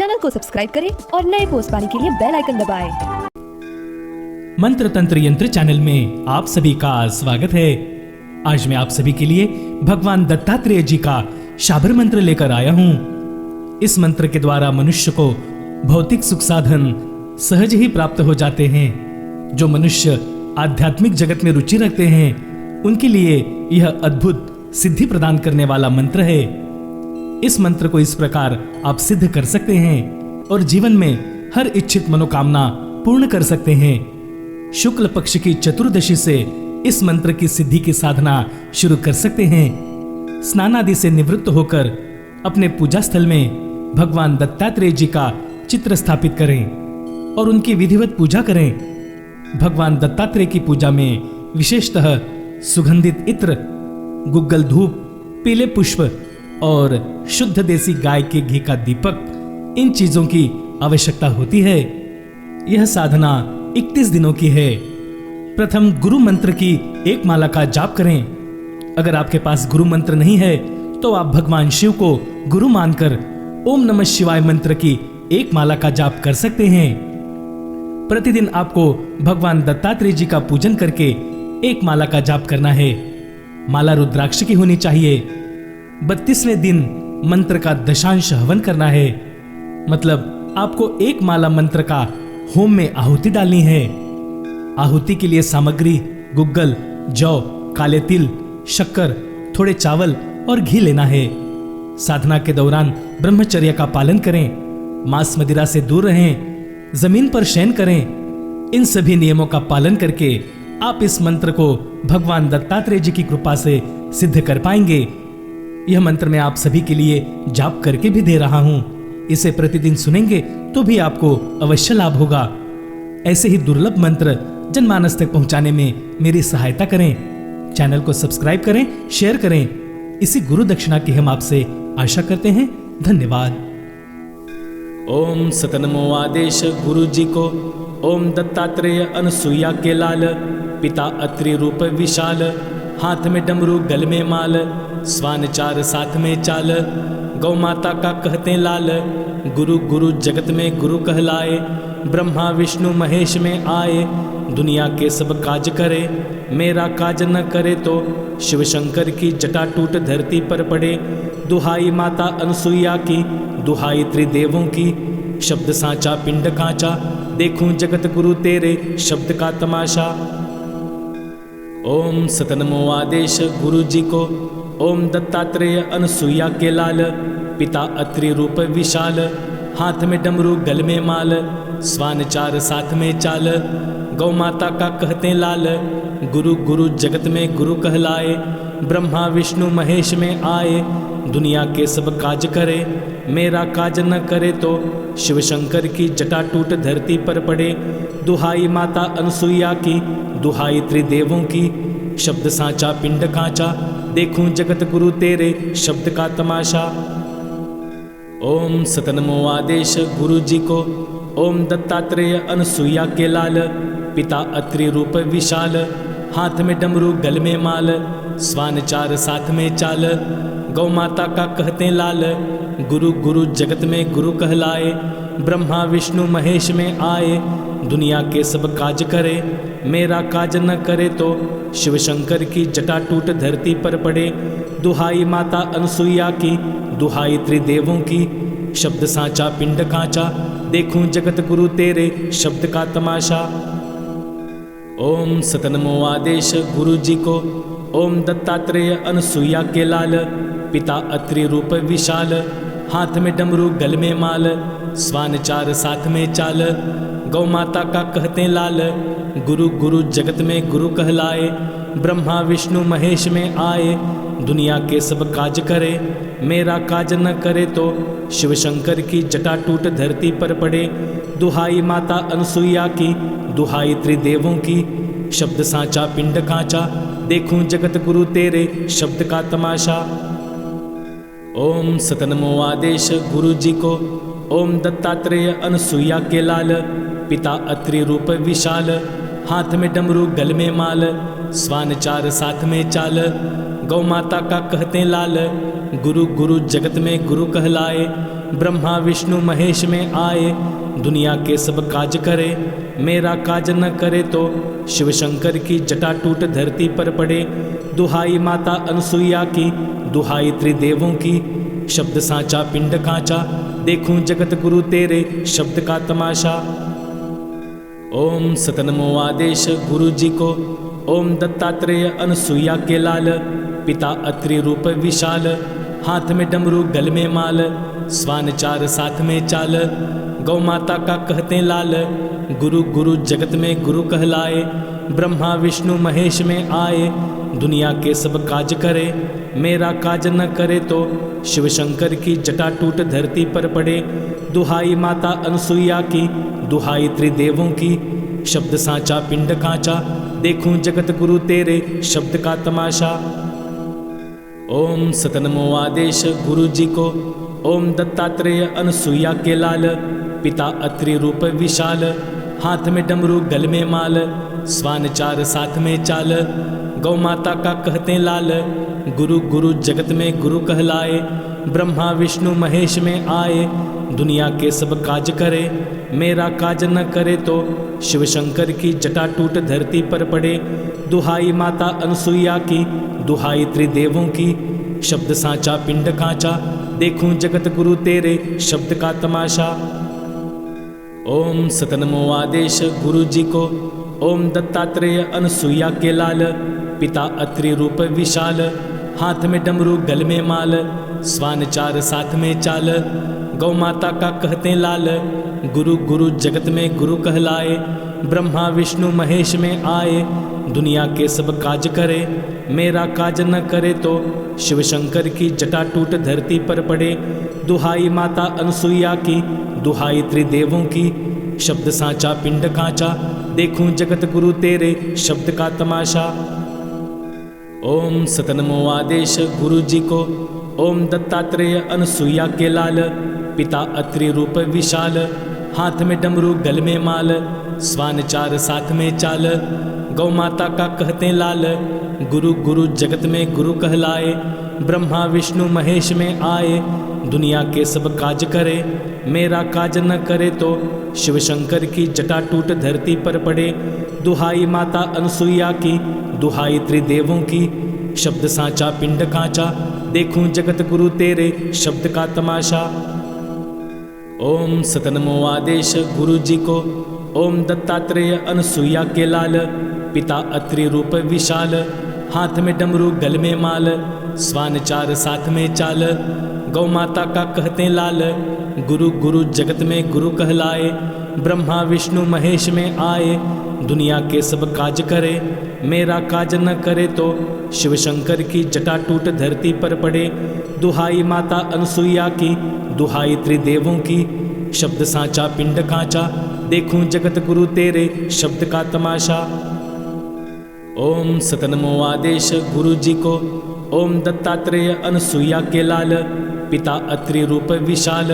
Channel को subscribe करें और नए पोस्ट पाने के लिए बेल आइकन दबाएं। मंत्र तंत्र यंत्र चैनल में आप सभी का स्वागत है। आज मैं आप सभी के लिए भगवान दत्तात्रेय जी का शाबर मंत्र लेकर आया हूँ। इस मंत्र के द्वारा मनुष्य को भौतिक सुख साधन सहज ही प्राप्त हो जाते हैं। जो मनुष्य आध्यात्मिक जगत में रुचि रखते हैं उनके लिए यह अद्भुत सिद्धि प्रदान करने वाला मंत्र है। इस मंत्र को इस प्रकार आप सिद्ध कर सकते हैं और जीवन में हर इच्छित मनोकामना पूर्ण कर सकते हैं। शुक्ल पक्ष की चतुर्दशी से इस मंत्र की सिद्धि की साधना शुरू कर सकते हैं। स्नान आदि से निवृत्त होकर अपने पूजा स्थल में भगवान दत्तात्रेय जी का चित्र स्थापित करें और उनकी विधिवत पूजा करें। भगवान दत्तात्रेय की पूजा में विशेषतः सुगंधित इत्र, गुग्गल धूप, पीले पुष्प और शुद्ध देसी गाय के घी का दीपक, इन चीजों की आवश्यकता होती है। यह साधना 31 दिनों की है। प्रथम गुरु मंत्र की एक माला का जाप करें। अगर आपके पास गुरु मंत्र नहीं है तो आप भगवान शिव को गुरु मानकर ओम नमः शिवाय मंत्र की एक माला का जाप कर सकते हैं। प्रतिदिन आपको भगवान दत्तात्रेय जी का पूजन करके एक माला का जाप करना है। माला रुद्राक्ष की होनी चाहिए। 32वें दिन मंत्र का दशांश हवन करना है, मतलब आपको एक माला मंत्र का होम में आहुति डालनी है। आहुति के लिए सामग्री गुग्गल, जौ, काले तिल, शक्कर, थोड़े चावल और घी लेना है। साधना के दौरान ब्रह्मचर्य का पालन करें, मांस मदिरा से दूर रहें, जमीन पर शयन करें। इन सभी नियमों का पालन करके आप इस मंत्र को भगवान दत्तात्रेय जी की कृपा से सिद्ध कर पाएंगे। यह मंत्र मैं आप सभी के लिए जाप करके भी दे रहा हूं। इसे प्रतिदिन सुनेंगे तो भी आपको अवश्य लाभ होगा। ऐसे ही दुर्लभ मंत्र जनमानस तक पहुंचाने में मेरी सहायता करें। चैनल को सब्सक्राइब करें, शेयर करें। इसी गुरु दक्षिणा की हम आपसे आशा करते हैं। धन्यवाद। ओम सतनमो आदेश गुरु जी को। ओम दत्तात्रेय अनसुईया के लाल, पिता अत्रि रूप विशाल, हाथ में डमरू गल में माल, स्वान चार साथ में चाल, गौ माता का कहते लाल, गुरु गुरु जगत में गुरु कहलाए, ब्रह्मा विष्णु महेश में आए, दुनिया के सब काज करे, मेरा काज न करे तो शिव शंकर की जटा टूट धरती पर पड़े। दुहाई माता अनसुईया की, दुहाई त्रिदेवों की, शब्द सांचा पिंड कांचा, देखूं जगत गुरु तेरे शब्द का तमाशा। ओम सतनमो आदेश गुरु जी को। ओम दत्तात्रेय अनसुईया के लाल, पिता अत्रि रूप विशाल, हाथ में डमरू गल में माल, स्वान चार साथ में चाल, गौ माता का कहते लाल, गुरु गुरु जगत में गुरु कहलाए, ब्रह्मा विष्णु महेश में आए, दुनिया के सब काज करे, मेरा काज न करे तो शिव शंकर की जटा टूट धरती पर पड़े। दुहाई माता अनसुईया की, दुहाई त्रिदेवों की, शब्द सांचा पिंड कांचा, देखूं जगत गुरु तेरे शब्द का तमाशा। ओम सतनमो आदेश गुरु जी को। ओम दत्तात्रेय अनसुईया के लाल, पिता अत्रि रूप विशाल, हाथ में डमरू गल में माल, स्वान चार साथ में चाल, गौ माता का कहते लाल, गुरु गुरु जगत में गुरु कहलाए, ब्रह्मा विष्णु महेश में आए, दुनिया के सब काज करे, मेरा काज न करे तो शिव शंकर की जटा टूट धरती पर पड़े। दुहाई माता अनसुईया की, दुहाई त्रिदेवों की, शब्द सांचा पिंड कांचा, देखूं जगत गुरु तेरे शब्द का तमाशा। ओम सतनमो आदेश गुरु जी को। ओम दत्तात्रेय अनसुईया के लाल, पिता अत्रि रूप विशाल, हाथ में डमरू गल में माल, स्वान चार साथ में चाल, गौ माता का कहते लाल, गुरु गुरु जगत में गुरु कहलाए, ब्रह्मा विष्णु महेश में आए, दुनिया के सब काज करे, मेरा काज न करे तो शिव शंकर की जटा टूट धरती पर पड़े। दुहाई माता अनसुईया की, दुहाई त्रिदेवों की, शब्द सांचा पिंड कांचा, देखूं जगत गुरु तेरे शब्द का तमाशा। ओम सतनमो आदेश गुरु जी को। ओम दत्तात्रेय अनसुईया के लाल, पिता अत्रि रूप विशाल, हाथ में डमरू गल में माल, स्वान चार साथ में चाल, गौ माता का कहते लाल, गुरु गुरु जगत में गुरु कहलाए, ब्रह्मा विष्णु महेश में आए, दुनिया के सब काज करे, मेरा काज न करे तो शिव शंकर की जटा टूट धरती पर पड़े। दुहाई माता अनसुईया की, दुहाई त्रिदेवों की, शब्द सांचा पिंड कांचा, देखूं जगत गुरु तेरे शब्द का तमाशा। ओम सतनमो आदेश गुरु जी को, ओम दत्तात्रेय अनसुईया के लाल, पिता अत्रि रूप विशाल, हाथ में डमरू गल में माल, स्वान चार साथ में चाल, गौ माता का कहते लाल, गुरु गुरु जगत में गुरु कहलाए। ब्रह्मा विष्णु महेश में आए, दुनिया के सब काज करे, मेरा काज न करे तो शिव शंकर की जटा टूट धरती पर पड़े। दुहाई माता अनसुईया की, दुहाई त्रिदेवों की, शब्द सांचा पिंड कांचा, देखूं जगत गुरु तेरे शब्द का तमाशा। ओम सतनमो आदेश गुरु जी को, ओम दत्तात्रेय अनसुईया के लाल, पिता अत्रि रूप विशाल, हाथ में डमरू गल में माल, स्वान चार साथ में चाल, गौ माता का कहते लाल, गुरु गुरु जगत में गुरु कहलाए। ब्रह्मा विष्णु महेश में आए, दुनिया के सब काज करे, मेरा काज न करे तो शिव शंकर की जटा टूट धरती पर पड़े। दुहाई माता अनसुईया की, दुहाई त्रिदेवों की, शब्द सांचा पिंड कांचा, देखूं जगत गुरु तेरे शब्द का तमाशा। ओम सतनमो आदेश गुरु जी को, ओम दत्तात्रेय अनसुईया के लाल, पिता अत्रि रूप विशाल, हाथ में डमरू गल में माल, स्वान चार साथ में चाल, गौ माता का कहते लाल, गुरु गुरु जगत में गुरु कहलाए। ब्रह्मा विष्णु महेश में आए, दुनिया के सब काज करे, मेरा काज न करे तो शिव शंकर की जटा टूट धरती पर पड़े। दुहाई माता अनसुईया की, दुहाई त्रिदेवों की, शब्द सांचा पिंड कांचा, देखूं जगत गुरु तेरे शब्द का तमाशा। ओम सतनमो आदेश गुरु जी को, ओम दत्तात्रेय अनसुईया के लाल, पिता अत्रि रूप विशाल, हाथ में डमरू गल में माल, स्वान चार साथ में चाल, गौ माता का कहते लाल, गुरु गुरु जगत में गुरु कहलाए। ब्रह्मा विष्णु महेश में आए, दुनिया के सब काज करे, मेरा काज न करे तो शिव शंकर की जटा टूट धरती पर पड़े। दुहाई माता अनसुईया की, दुहाई त्रिदेवों की, शब्द सांचा पिंड कांचा, देखूं जगत गुरु तेरे शब्द का तमाशा। ओम सतनमो आदेश गुरु जी को, ओम दत्तात्रेय अनसुईया के लाल, पिता अत्रि रूप विशाल, हाथ में डमरू गल में माल, स्वान चार साथ में चाल, गौ माता का कहते लाल, गुरु गुरु जगत में गुरु कहलाए। ब्रह्मा विष्णु महेश में आए, दुनिया के सब काज करे, मेरा काज न करे तो शिव शंकर की जटा टूट धरती पर पड़े। दुहाई माता अनसुईया की, दुहाई त्रिदेवों की, शब्द सांचा पिंड कांचा, देखूं जगत गुरु तेरे शब्द का तमाशा। ओम सतनमो आदेश गुरु जी को, ओम दत्तात्रेय अनसुईया के लाल, पिता अत्रि रूप विशाल,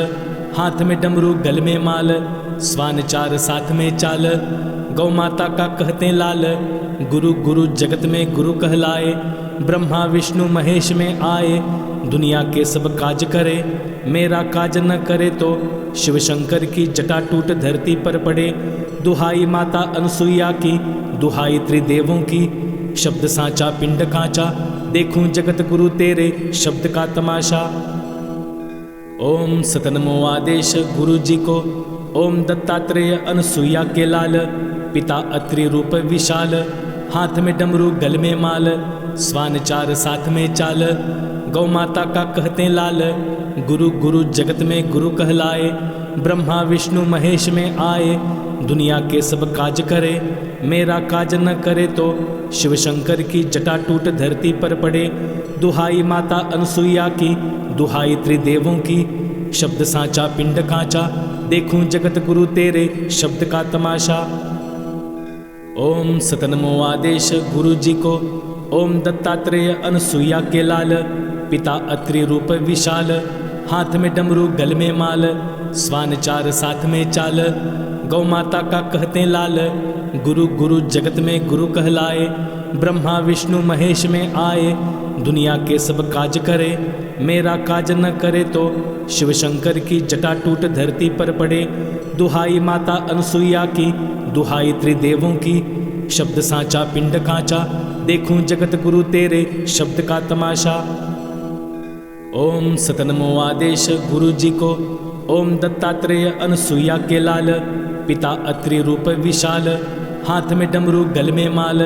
हाथ में डमरू गल में माल, स्वान चार साथ में चाल, गौ माता का कहते लाल, गुरु गुरु जगत में गुरु कहलाए। ब्रह्मा विष्णु महेश में आए, दुनिया के सब काज करे, मेरा काज न करे तो शिव शंकर की जटा टूट धरती पर पड़े। दुहाई माता अनसुईया की, दुहाई त्रिदेवों की, शब्द सांचा पिंड कांचा, देखूं जगत गुरु तेरे शब्द का तमाशा। ओम सतनमो आदेश गुरु जी को, ओम दत्तात्रेय अनसुईया के लाल, पिता अत्रि रूप विशाल, हाथ में डमरू गल में माल, स्वान चार साथ में चाल, गौ माता का कहते लाल, गुरु गुरु जगत में गुरु कहलाए। ब्रह्मा विष्णु महेश में आए, दुनिया के सब काज करे, मेरा काज न करे तो शिव शंकर की जटा टूट धरती पर पड़े। दुहाई माता अनसुईया की, दुहाई त्रिदेवों की, शब्द सांचा पिंड कांचा, देखूं जगत गुरु तेरे शब्द का तमाशा। ओम सतनमो आदेश गुरु जी को, ओम दत्तात्रेय अनसुईया के लाल, पिता अत्रि रूप विशाल, हाथ में डमरू गल में माल, स्वान चार साथ में चाल, गौ माता का कहते लाल, गुरु गुरु जगत में गुरु कहलाए। ब्रह्मा विष्णु महेश में आए, दुनिया के सब काज करे, मेरा काज न करे तो शिव शंकर की जटा टूट धरती पर पड़े। दुहाई माता अनसुईया की, दुहाई त्रिदेवों की, शब्द सांचा पिंड कांचा, देखूं जगत गुरु तेरे शब्द का तमाशा। ओम सतनमो आदेश गुरु जी को, ओम दत्तात्रेय अनसुईया के लाल, पिता अत्रि रूप विशाल, हाथ में डमरू गल में माल,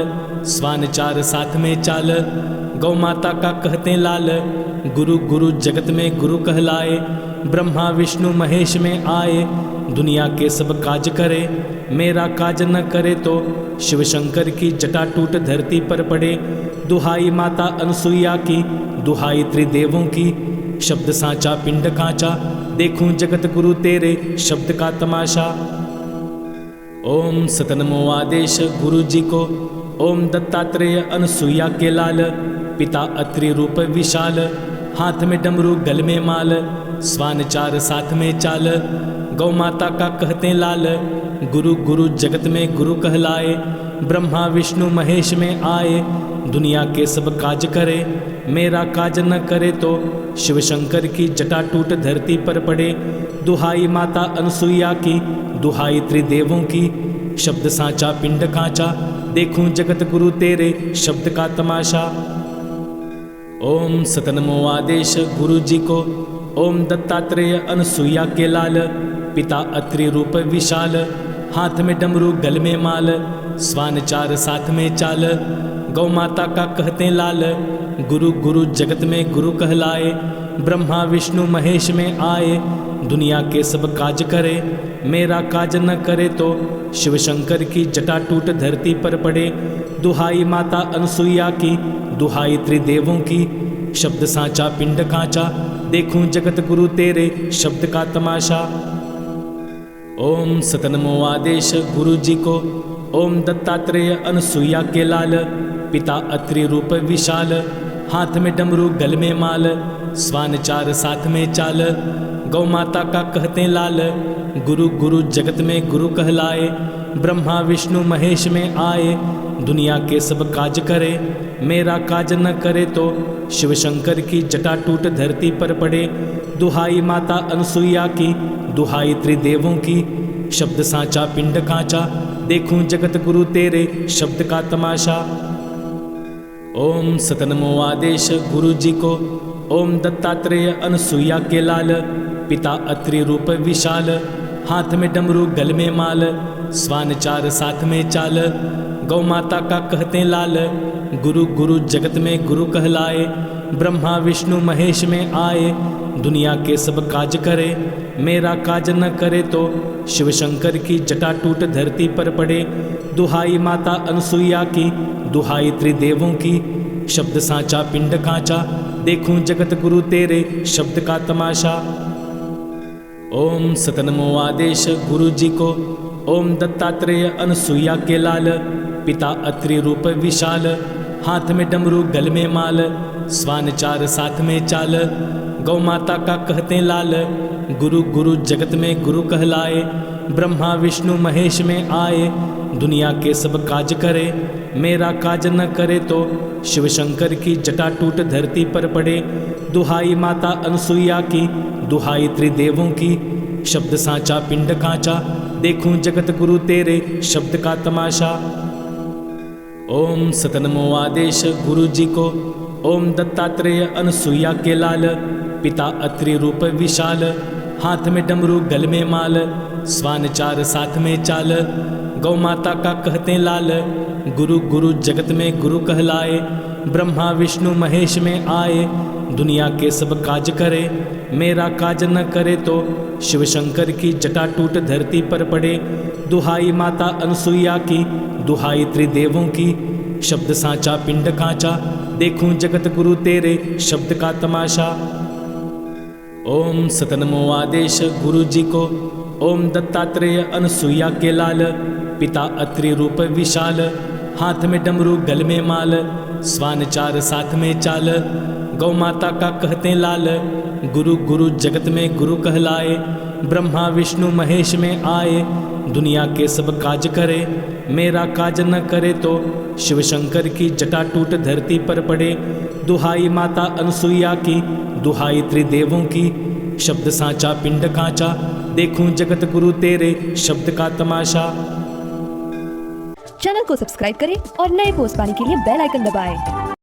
स्वान चार साथ में चाल, गौ माता का कहते लाल, गुरु गुरु जगत में गुरु कहलाए। ब्रह्मा विष्णु महेश में आए, दुनिया के सब काज करे, मेरा काज न करे तो शिव शंकर की जटा टूट धरती पर पड़े। दुहाई माता अनसुईया की, दुहाई त्रिदेवों की, शब्द सांचा पिंड कांचा, देखूं जगत गुरु तेरे शब्द का तमाशा। ओम सतनमो आदेश गुरु जी को, ओम दत्तात्रेय अनसुईया के लाल, पिता अत्रि रूप विशाल, हाथ में डमरू गल में माल, स्वान चार साथ में चाल, गौ माता का कहते लाल, गुरु गुरु जगत में गुरु कहलाए। ब्रह्मा विष्णु महेश में आए, दुनिया के सब काज करे, मेरा काज न करे तो शिव शंकर की जटा टूट धरती पर पड़े। दुहाई माता अनसुईया की, दुहाई त्रिदेवों की, शब्द सांचा पिंड कांचा, देखूं जगत गुरु तेरे शब्द का तमाशा। ओम सतनमो आदेश गुरु जी को, ओम दत्तात्रेय अनसुईया के लाल, पिता अत्रि रूप विशाल, हाथ में डमरू गल में माल, स्वान चार साथ में चाल, गौ माता का कहते लाल, गुरु गुरु जगत में गुरु कहलाए। ब्रह्मा विष्णु महेश में आए, दुनिया के सब काज करे, मेरा काज न करे तो शिव शंकर की जटा टूट धरती पर पड़े। दुहाई माता अनसुईया की, दुहाई त्रिदेवों की, शब्द सांचा पिंड कांचा, देखूं जगत गुरु तेरे शब्द का तमाशा। ओम सतनमो आदेश गुरु जी को, ओम दत्तात्रेय अनसुईया के लाल, पिता अत्रि रूप विशाल, हाथ में डमरू गल में माल, स्वान चार साथ में चाल, गौ माता का कहते लाल, गुरु गुरु जगत में गुरु कहलाए। ब्रह्मा विष्णु महेश में आए, दुनिया के सब काज करे, मेरा काज न करे तो शिव शंकर की जटा टूट धरती पर पड़े। दुहाई माता अनसुईया की, दुहाई त्रिदेवों की, शब्द सांचा पिंड कांचा, देखूं जगत गुरु तेरे शब्द का तमाशा। ओम सतनमो आदेश गुरु जी को, ओम दत्तात्रेय अनसुईया के लाल, पिता अत्रि रूप विशाल, हाथ में डमरू गल में माल, स्वान चार साथ में चाल, गौ माता का कहते लाल, गुरु गुरु जगत में गुरु कहलाए। ब्रह्मा विष्णु महेश में आए, दुनिया के सब काज करे, मेरा काज न करे तो शिव शंकर की जटा टूट धरती पर पड़े। दुहाई माता अनसुईया की, दुहाई त्रिदेवों की, शब्द सांचा पिंड कांचा, देखूं जगत गुरु तेरे शब्द का तमाशा। ओम सतनमो आदेश गुरु जी को, ओम दत्तात्रेय अनसुईया के लाल, पिता अत्रि रूप विशाल, हाथ में डमरू गल में माल, स्वान चार साथ में चाल, गौ माता का कहते लाल, गुरु गुरु जगत में गुरु कहलाए। ब्रह्मा विष्णु महेश में आए, दुनिया के सब काज करे, मेरा काज न करे तो शिव शंकर की जटा टूट धरती पर पड़े। दुहाई माता अनसुईया की, दुहाई त्रिदेवों की, शब्द सांचा पिंड कांचा, देखूं जगत गुरु तेरे शब्द का तमाशा। ओम सतनमो आदेश गुरु जी को, ओम दत्तात्रेय अनसुईया के लाल, पिता अत्रि रूप विशाल, हाथ में डमरू गल में माल, स्वान चार साथ में चाल, गौ माता का कहते लाल, गुरु गुरु जगत में गुरु कहलाए। ब्रह्मा विष्णु महेश में आए, दुनिया के सब काज करे, मेरा काज न करे तो शिव शंकर की जटा टूट धरती पर पड़े। दुहाई माता अनसुईया की, दुहाई त्रिदेवों की, शब्द सांचा पिंड कांचा, देखूं जगत गुरु तेरे शब्द का तमाशा। ओम सतनमो आदेश गुरु जी को, ओम दत्तात्रेय अनसुईया के लाल, पिता अत्रि रूप विशाल, हाथ में डमरू गल में माल, स्वान चार साथ में चाल, गौ माता का कहते लाल, गुरु गुरु जगत में गुरु कहलाए। ब्रह्मा विष्णु महेश में आए, दुनिया के सब काज करे, मेरा काज न करे तो शिव शंकर की जटा टूट धरती पर पड़े। दुहाई माता अनसुईया की, दुहाई त्रिदेवों की, शब्द सांचा पिंड कांचा, देखूं जगत गुरु तेरे शब्द का तमाशा। चैनल को सब्सक्राइब करें और नए पोस्ट पाने के लिए बेल आइकन दबाएं।